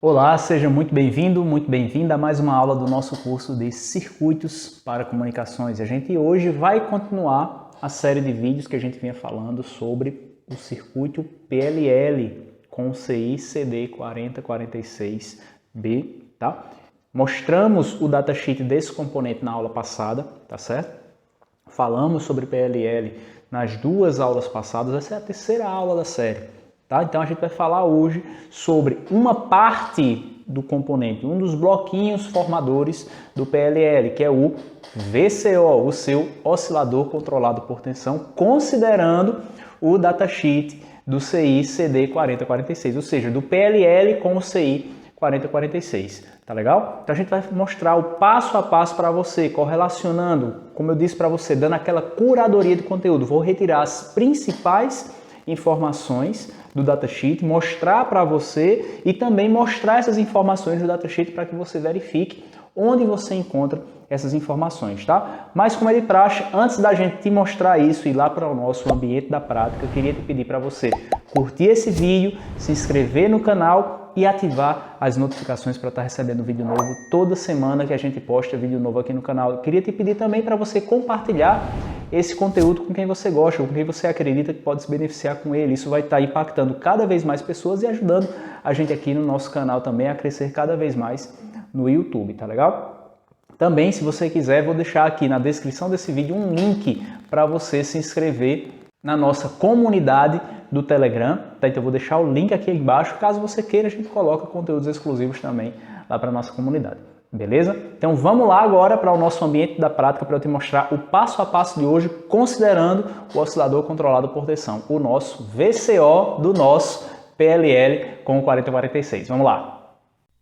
Olá, seja muito bem-vindo, muito bem-vinda a mais uma aula do nosso curso de Circuitos para Comunicações. A gente hoje vai continuar a série de vídeos que a gente vinha falando sobre o circuito PLL com o CI CD 4046B, tá? Mostramos o datasheet desse componente na aula passada, tá certo? Falamos sobre PLL nas duas aulas passadas, essa é a terceira aula da série. Tá? Então a gente vai falar hoje sobre uma parte do componente, um dos bloquinhos formadores do PLL, que é o VCO, o seu oscilador controlado por tensão, considerando o datasheet do CI CD 4046, ou seja, do PLL com o CI 4046. Tá legal? Então a gente vai mostrar o passo a passo para você, correlacionando, como eu disse para você, dando aquela curadoria de conteúdo. Vou retirar as principais informações do datasheet, mostrar para você e também mostrar essas informações do datasheet para que você verifique onde você encontra essas informações, tá? Mas como é de praxe, antes da gente te mostrar isso e ir lá para o nosso ambiente da prática, eu queria te pedir para você curtir esse vídeo, se inscrever no canal e ativar as notificações para estar recebendo vídeo novo toda semana que a gente posta vídeo novo aqui no canal. Eu queria te pedir também para você compartilhar esse conteúdo com quem você gosta, com quem você acredita que pode se beneficiar com ele. Isso vai estar impactando cada vez mais pessoas e ajudando a gente aqui no nosso canal também a crescer cada vez mais no YouTube, tá legal? Também, se você quiser, vou deixar aqui na descrição desse vídeo um link para você se inscrever na nossa comunidade do Telegram, tá? Então eu vou deixar o link aqui embaixo, caso você queira, a gente coloca conteúdos exclusivos também lá para a nossa comunidade, beleza? Então vamos lá agora para o nosso ambiente da prática para eu te mostrar o passo a passo de hoje, considerando o oscilador controlado por tensão, o nosso VCO do nosso PLL com o 4046. Vamos lá!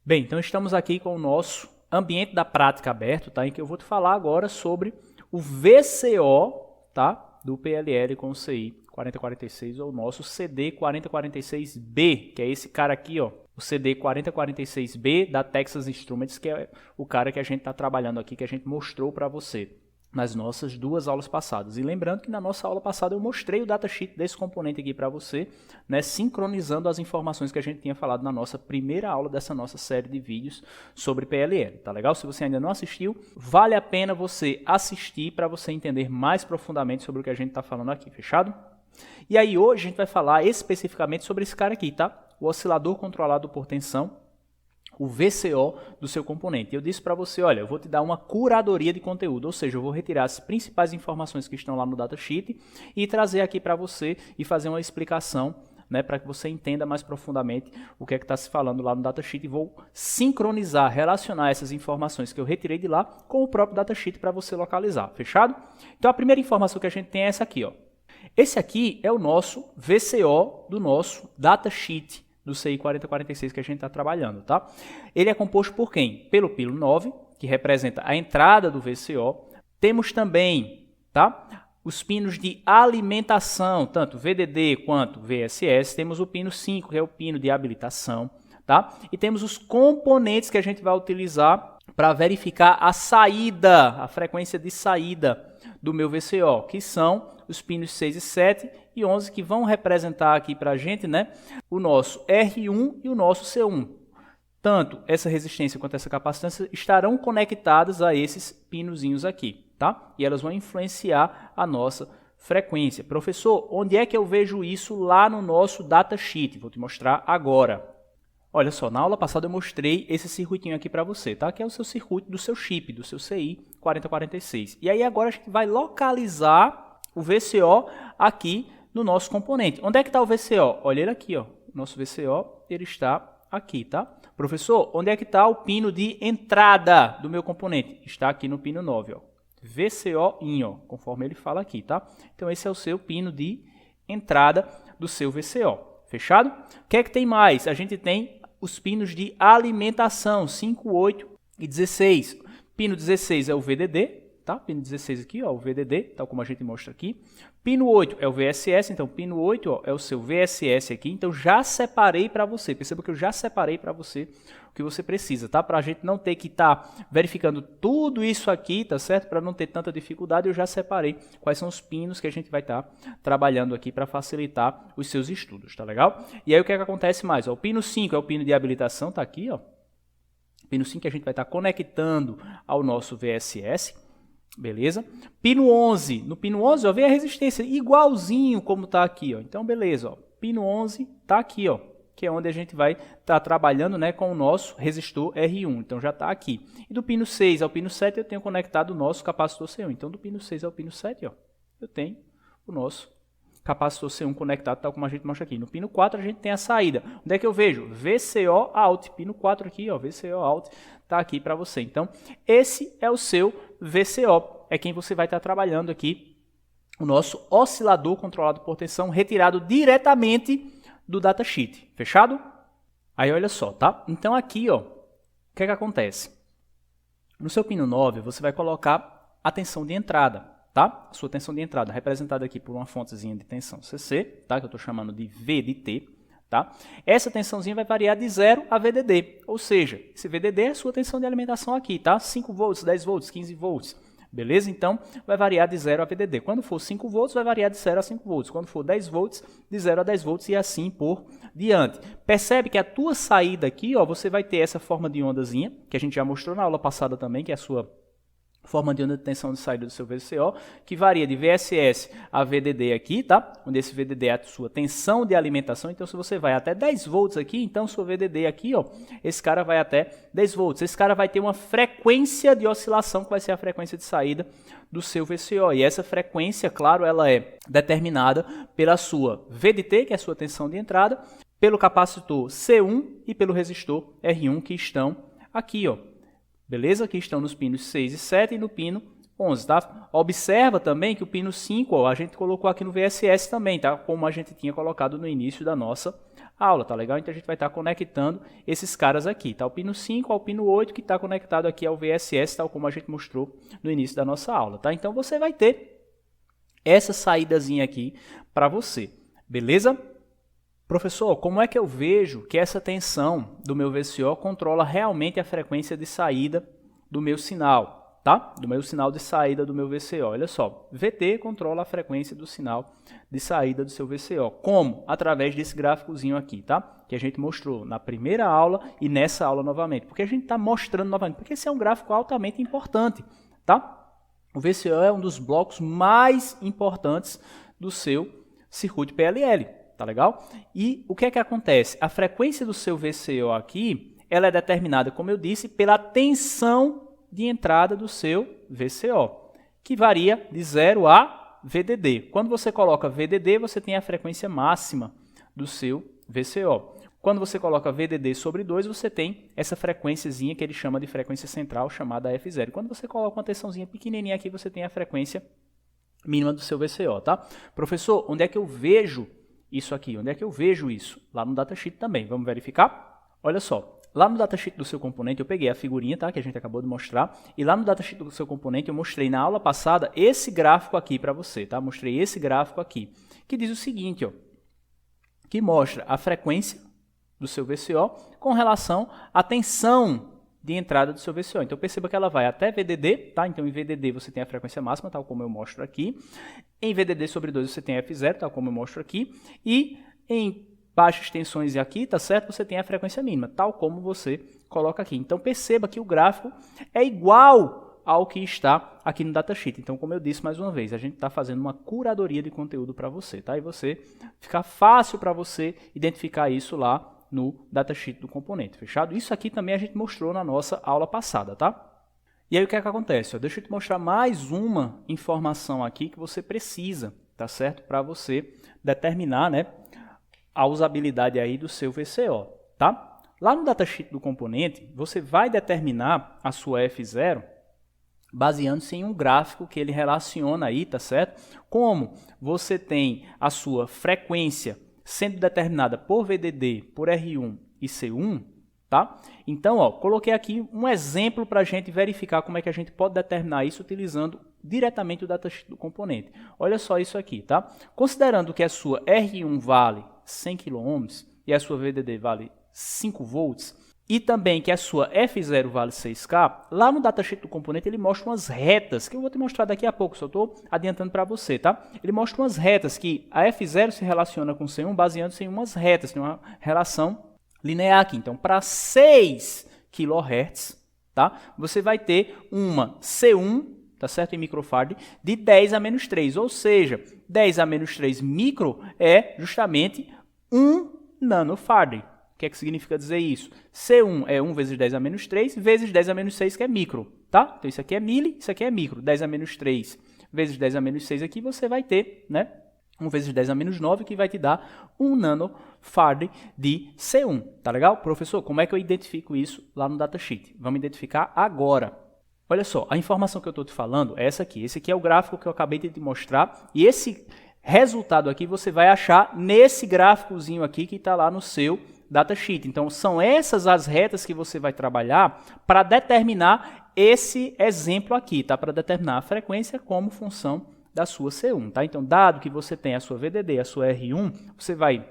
Bem, então estamos aqui com o nosso ambiente da prática aberto, tá? Em que eu vou te falar agora sobre o VCO, tá? Do PLL com o CI 4046 ou o nosso CD 4046B, que é esse cara aqui, ó, o CD 4046B da Texas Instruments, que é o cara que a gente está trabalhando aqui, que a gente mostrou para você nas nossas duas aulas passadas. E lembrando que na nossa aula passada eu mostrei o datasheet desse componente aqui para você, né, sincronizando as informações que a gente tinha falado na nossa primeira aula dessa nossa série de vídeos sobre PLL. Tá legal? Se você ainda não assistiu, vale a pena você assistir para você entender mais profundamente sobre o que a gente está falando aqui, fechado? E aí hoje a gente vai falar especificamente sobre esse cara aqui, tá? O oscilador controlado por tensão, o VCO do seu componente. Eu disse para você, olha, eu vou te dar uma curadoria de conteúdo, ou seja, eu vou retirar as principais informações que estão lá no datasheet e trazer aqui para você e fazer uma explicação, né, para que você entenda mais profundamente o que é que está se falando lá no datasheet e vou sincronizar, relacionar essas informações que eu retirei de lá com o próprio datasheet para você localizar, fechado? Então a primeira informação que a gente tem é essa aqui, ó. Esse aqui é o nosso VCO do nosso datasheet do CI 4046 que a gente está trabalhando, tá? Ele é composto por quem? Pelo pino 9, que representa a entrada do VCO. Temos também, tá, os pinos de alimentação, tanto VDD quanto VSS. Temos o pino 5, que é o pino de habilitação, tá? E temos os componentes que a gente vai utilizar para verificar a saída, a frequência de saída do meu VCO, que são os pinos 6 e 7 e 11, que vão representar aqui para a gente, né, o nosso R1 e o nosso C1. Tanto essa resistência quanto essa capacitância estarão conectadas a esses pinozinhos aqui, tá? E elas vão influenciar a nossa frequência. Professor, onde é que eu vejo isso lá no nosso datasheet? Vou te mostrar agora. Olha só, na aula passada eu mostrei esse circuitinho aqui para você, tá? Que é o seu circuito do seu chip, do seu CI 4046. E aí agora a gente vai localizar o VCO aqui no nosso componente. Onde é que está o VCO? Olha ele aqui, ó. Nosso VCO, ele está aqui, tá? Professor, onde é que está o pino de entrada do meu componente? Está aqui no pino 9, ó. VCO-in, ó, conforme ele fala aqui, tá? Então esse é o seu pino de entrada do seu VCO. Fechado? O que é que tem mais? A gente tem os pinos de alimentação, 5, 8 e 16. Pino 16 é o VDD, tá? Pino 16 aqui, ó, o VDD, tal como a gente mostra aqui. Pino 8 é o VSS, então pino 8 ó, é o seu VSS aqui, então já separei para você. Perceba que eu já separei para você o que você precisa, tá? Para a gente não ter que estar verificando tudo isso aqui, tá certo? Para não ter tanta dificuldade, eu já separei quais são os pinos que a gente vai estar trabalhando aqui para facilitar os seus estudos, tá legal? E aí o que é que acontece mais? Ó, o pino 5 é o pino de habilitação, tá aqui, ó. Pino 5 que a gente vai estar conectando ao nosso VSS. Beleza? Pino 11. No pino 11, ó, vem a resistência igualzinho como está aqui. Ó. Então, beleza. Ó. Pino 11 está aqui, ó, que é onde a gente vai estar trabalhando, né, com o nosso resistor R1. Então, já está aqui. E do pino 6 ao pino 7, eu tenho conectado o nosso capacitor C1. Então, do pino 6 ao pino 7, ó, eu tenho o nosso capacitor C1 conectado, tal como a gente mostra aqui. No pino 4, a gente tem a saída. Onde é que eu vejo? VCO out. Pino 4 aqui, ó, VCO out, está aqui para você. Então, esse é o seu VCO. É quem você vai estar trabalhando aqui, o nosso oscilador controlado por tensão, retirado diretamente do datasheet. Fechado? Aí, olha só, tá? Então, aqui, ó, o que é que acontece? No seu pino 9, você vai colocar a tensão de entrada. Tá? A sua tensão de entrada, representada aqui por uma fontezinha de tensão CC, tá? Que eu estou chamando de V de T. Tá? Essa tensãozinha vai variar de 0 a VDD, ou seja, esse VDD é a sua tensão de alimentação aqui, tá? 5 volts, 10 volts, 15 volts, beleza? Então, vai variar de 0 a VDD. Quando for 5 volts, vai variar de 0 a 5 volts. Quando for 10 volts, de 0 a 10 volts e assim por diante. Percebe que a tua saída aqui, ó, você vai ter essa forma de ondazinha, que a gente já mostrou na aula passada também, que é a sua forma de onda de tensão de saída do seu VCO, que varia de VSS a VDD aqui, tá? Onde esse VDD é a sua tensão de alimentação. Então, se você vai até 10 volts aqui, então, seu VDD aqui, ó, esse cara vai até 10 volts. Esse cara vai ter uma frequência de oscilação, que vai ser a frequência de saída do seu VCO. E essa frequência, claro, ela é determinada pela sua VDT, que é a sua tensão de entrada, pelo capacitor C1 e pelo resistor R1, que estão aqui, ó. Beleza? Aqui estão nos pinos 6 e 7 e no pino 11, tá? Observa também que o pino 5, ó, a gente colocou aqui no VSS também, tá? Como a gente tinha colocado no início da nossa aula, tá legal? Então a gente vai estar conectando esses caras aqui, tá? O pino 5 ao pino 8 que está conectado aqui ao VSS, tal como a gente mostrou no início da nossa aula, tá? Então você vai ter essa saídazinha aqui para você, beleza? Professor, como é que eu vejo que essa tensão do meu VCO controla realmente a frequência de saída do meu sinal, tá? Do meu sinal de saída do meu VCO. Olha só, VT controla a frequência do sinal de saída do seu VCO. Como? Através desse gráficozinho aqui, tá? Que a gente mostrou na primeira aula e nessa aula novamente. Porque a gente está mostrando novamente, porque esse é um gráfico altamente importante, tá? O VCO é um dos blocos mais importantes do seu circuito PLL. Tá legal? E o que é que acontece? A frequência do seu VCO aqui, ela é determinada, como eu disse, pela tensão de entrada do seu VCO, que varia de 0 a VDD. Quando você coloca VDD, você tem a frequência máxima do seu VCO. Quando você coloca VDD sobre 2, você tem essa frequênciazinha que ele chama de frequência central, chamada F0. Quando você coloca uma tensãozinha pequenininha aqui, você tem a frequência mínima do seu VCO, tá? Professor, onde é que eu vejo isso aqui? Onde é que eu vejo isso? Lá no datasheet também. Vamos verificar? Olha só, lá no datasheet do seu componente, eu peguei a figurinha, tá, que a gente acabou de mostrar, e lá no datasheet do seu componente eu mostrei na aula passada esse gráfico aqui para você, tá? Mostrei esse gráfico aqui, que diz o seguinte, ó, que mostra a frequência do seu VCO com relação à tensão de entrada do seu VCO. Então, perceba que ela vai até VDD, tá? Então, em VDD você tem a frequência máxima, tal como eu mostro aqui. Em VDD sobre 2 você tem F0, tal como eu mostro aqui. E em baixas tensões aqui, tá certo? Você tem a frequência mínima, tal como você coloca aqui. Então, perceba que o gráfico é igual ao que está aqui no datasheet. Então, como eu disse mais uma vez, a gente está fazendo uma curadoria de conteúdo para você, tá? E você fica fácil para você identificar isso lá no datasheet do componente, fechado? Isso aqui também a gente mostrou na nossa aula passada, tá? E aí o que é que acontece? Deixa eu te mostrar mais uma informação aqui que você precisa, tá certo? Para você determinar, né, a usabilidade aí do seu VCO, tá? Lá no datasheet do componente, você vai determinar a sua F0 baseando-se em um gráfico que ele relaciona aí, tá certo? Como você tem a sua frequência sendo determinada por VDD, por R1 e C1, tá? Então, ó, coloquei aqui um exemplo para a gente verificar como é que a gente pode determinar isso utilizando diretamente o datasheet do componente. Olha só isso aqui, tá? Considerando que a sua R1 vale 100 kΩ e a sua VDD vale 5 volts, e também que a sua F0 vale 6K, lá no datasheet do componente ele mostra umas retas, que eu vou te mostrar daqui a pouco, só estou adiantando para você, tá? Ele mostra umas retas que a F0 se relaciona com C1 baseando-se em umas retas, tem uma relação linear aqui. Então, para 6 kHz, tá? Você vai ter uma C1, tá certo? Em microfarad, de 10 a menos 3, ou seja, 10 a menos 3 micro é justamente 1 nanofarad. O que é que significa dizer isso? C1 é 1 vezes 10 a menos 3 vezes 10 a menos 6, que é micro, tá? Então, isso aqui é mili, isso aqui é micro. 10 a menos 3 vezes 10 a menos 6 aqui, você vai ter, né? 1 vezes 10 a menos 9, que vai te dar 1 nanofarad de C1, tá legal? Professor, como é que eu identifico isso lá no datasheet? Vamos identificar agora. Olha só, a informação que eu estou te falando é essa aqui. Esse aqui é o gráfico que eu acabei de te mostrar, e esse resultado aqui você vai achar nesse gráficozinho aqui que está lá no seu datasheet. Então, são essas as retas que você vai trabalhar para determinar esse exemplo aqui, tá? Para determinar a frequência como função da sua C1, tá? Então, dado que você tem a sua VDD, a sua R1, você vai...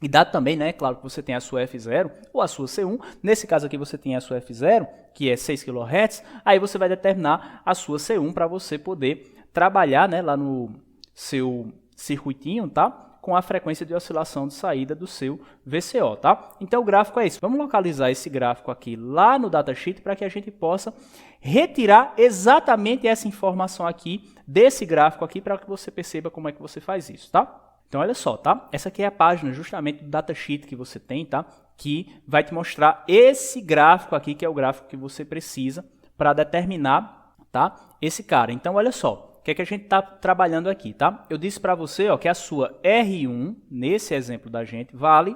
E dado também, né, claro, que você tem a sua F0 ou a sua C1, nesse caso aqui você tem a sua F0, que é 6 kHz, aí você vai determinar a sua C1 para você poder trabalhar, né, lá no seu circuitinho, tá? Com a frequência de oscilação de saída do seu VCO, tá? Então o gráfico é esse. Vamos localizar esse gráfico aqui lá no datasheet para que a gente possa retirar exatamente essa informação aqui desse gráfico aqui para que você perceba como é que você faz isso, tá? Então olha só, tá? Essa aqui é a página justamente do datasheet que você tem, tá? Que vai te mostrar esse gráfico aqui, que é o gráfico que você precisa para determinar, tá? Esse cara. Então olha só. O que é que a gente está trabalhando aqui, tá? Eu disse para você, ó, que a sua R1, nesse exemplo da gente, vale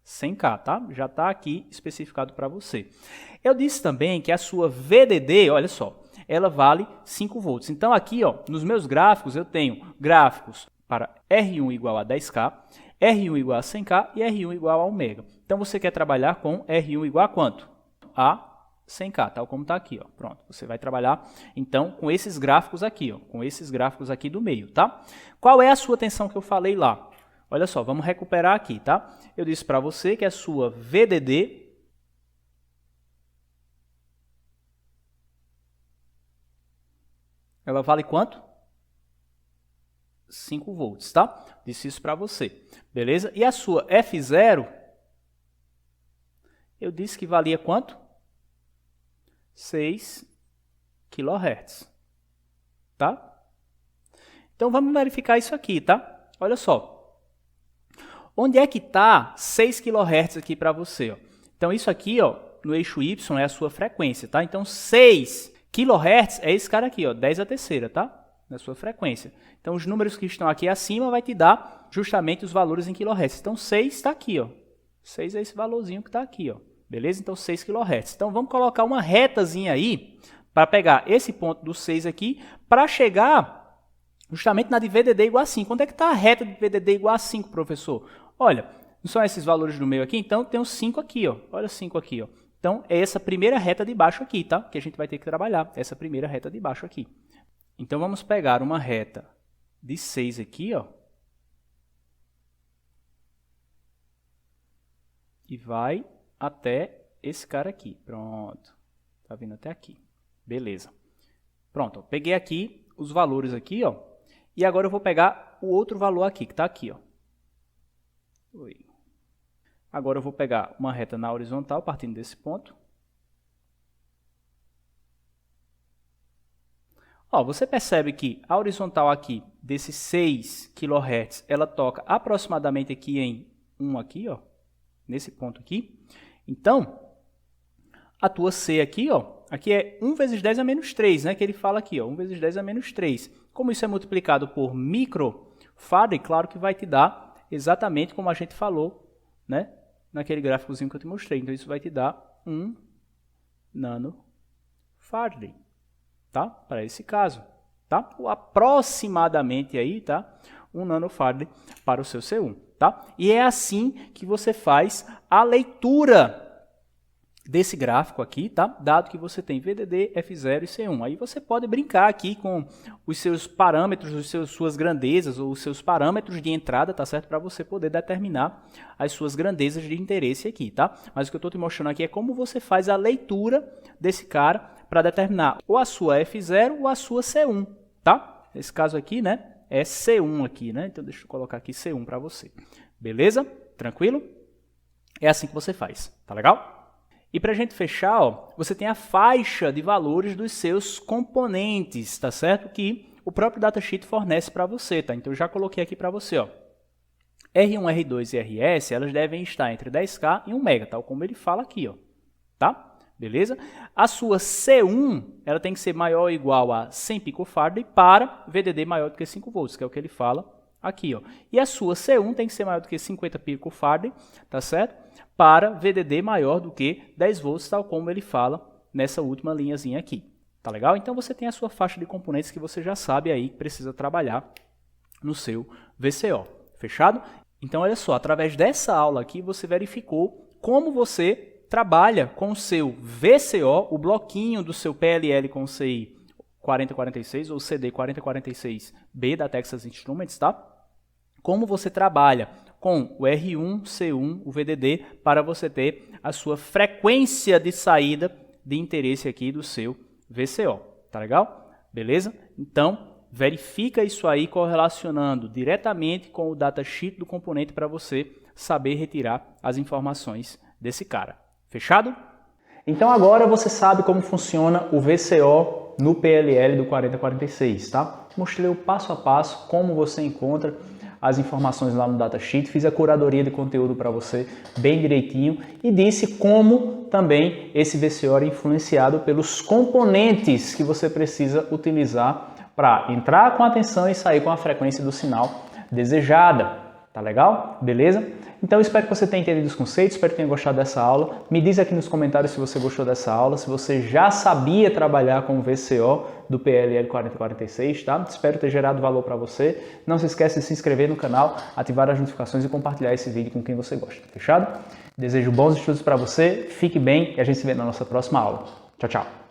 100K, tá? Já está aqui especificado para você. Eu disse também que a sua VDD, olha só, ela vale 5 volts. Então aqui, ó, nos meus gráficos, eu tenho gráficos para R1 igual a 10K, R1 igual a 100K e R1 igual a 1 mega. Então você quer trabalhar com R1 igual a quanto? A 100K, tal como está aqui, ó. Pronto, você vai trabalhar, então, com esses gráficos aqui, ó, com esses gráficos aqui do meio, tá? Qual é a sua tensão que eu falei lá? Olha só, vamos recuperar aqui, tá? Eu disse para você que a sua VDD ela vale quanto? 5 volts, tá? Disse isso para você, beleza? E a sua F0, eu disse que valia quanto? 6 kHz, tá? Então, vamos verificar isso aqui, tá? Olha só. Onde é que está 6 kHz aqui para você? Ó? Então, isso aqui, ó, no eixo Y é a sua frequência, tá? Então, 6 kHz é esse cara aqui, ó, 10 a terceira, tá? Na sua frequência. Então, os números que estão aqui acima vai te dar justamente os valores em kHz. Então, 6 está aqui, ó. 6 é esse valorzinho que está aqui, ó. Beleza? Então, 6 kHz. Então, vamos colocar uma retazinha aí para pegar esse ponto do 6 aqui para chegar justamente na de VDD igual a 5. Onde é que está a reta de VDD igual a 5, professor? Olha, não são esses valores do meio aqui? Então, tem os 5 aqui, ó. Olha 5 aqui, ó. Então, é essa primeira reta de baixo aqui, tá? Que a gente vai ter que trabalhar. Essa primeira reta de baixo aqui. Então, vamos pegar uma reta de 6 aqui, ó. E vai até esse cara aqui. Pronto. Tá vindo até aqui. Beleza. Pronto. Ó. Peguei aqui os valores aqui, ó. E agora eu vou pegar o outro valor aqui, que está aqui, ó. Oi. Agora eu vou pegar uma reta na horizontal, partindo desse ponto. Ó, você percebe que a horizontal aqui, desses 6 kHz, ela toca aproximadamente aqui em 1 aqui, ó. Nesse ponto aqui. Então, a tua C aqui, ó, aqui é 1 vezes 10 a menos 3, né, que ele fala aqui, ó, 1 vezes 10 a menos 3. Como isso é multiplicado por microfarad, claro que vai te dar exatamente como a gente falou, né, naquele gráficozinho que eu te mostrei. Então, isso vai te dar 1 nanofarad, tá? Para esse caso, tá? Ou aproximadamente aí, tá? 1 nanofarad para o seu C1. Tá? E é assim que você faz a leitura desse gráfico aqui, tá? Dado que você tem VDD, F0 e C1. Aí você pode brincar aqui com os seus parâmetros, suas grandezas ou os seus parâmetros de entrada, tá certo? Para você poder determinar as suas grandezas de interesse aqui, tá? Mas o que eu estou te mostrando aqui é como você faz a leitura desse cara para determinar ou a sua F0 ou a sua C1, tá? Nesse caso aqui, né? É C1 aqui, né? Então deixa eu colocar aqui C1 para você. Beleza? Tranquilo? É assim que você faz, tá legal? E para a gente fechar, ó, você tem a faixa de valores dos seus componentes, tá certo? Que o próprio datasheet fornece para você, tá? Então eu já coloquei aqui para você, ó. R1, R2 e RS, elas devem estar entre 10K e 1 MB, tal como ele fala aqui, ó. Tá? Beleza? A sua C1, ela tem que ser maior ou igual a 100 picofarad para VDD maior do que 5 volts, que é o que ele fala aqui, ó. E a sua C1 tem que ser maior do que 50 picofarad, tá certo? Para VDD maior do que 10 volts, tal como ele fala nessa última linhazinha aqui. Tá legal? Então você tem a sua faixa de componentes que você já sabe aí que precisa trabalhar no seu VCO. Fechado? Então olha só, através dessa aula aqui você verificou como você trabalha com o seu VCO, o bloquinho do seu PLL com o CI 4046 ou CD 4046B da Texas Instruments, tá? Como você trabalha com o R1, C1, o VDD, para você ter a sua frequência de saída de interesse aqui do seu VCO. Tá legal? Beleza? Então, verifica isso aí correlacionando diretamente com o datasheet do componente para você saber retirar as informações desse cara. Fechado? Então agora você sabe como funciona o VCO no PLL do 4046, tá? Mostrei o passo a passo como você encontra as informações lá no datasheet, fiz a curadoria de conteúdo para você bem direitinho e disse como também esse VCO é influenciado pelos componentes que você precisa utilizar para entrar com atenção e sair com a frequência do sinal desejada. Tá legal? Beleza? Então espero que você tenha entendido os conceitos, espero que tenha gostado dessa aula. Me diz aqui nos comentários se você gostou dessa aula, se você já sabia trabalhar com o VCO do PLL 4046, tá? Espero ter gerado valor para você. Não se esqueça de se inscrever no canal, ativar as notificações e compartilhar esse vídeo com quem você gosta. Fechado? Desejo bons estudos para você, fique bem e a gente se vê na nossa próxima aula. Tchau, tchau!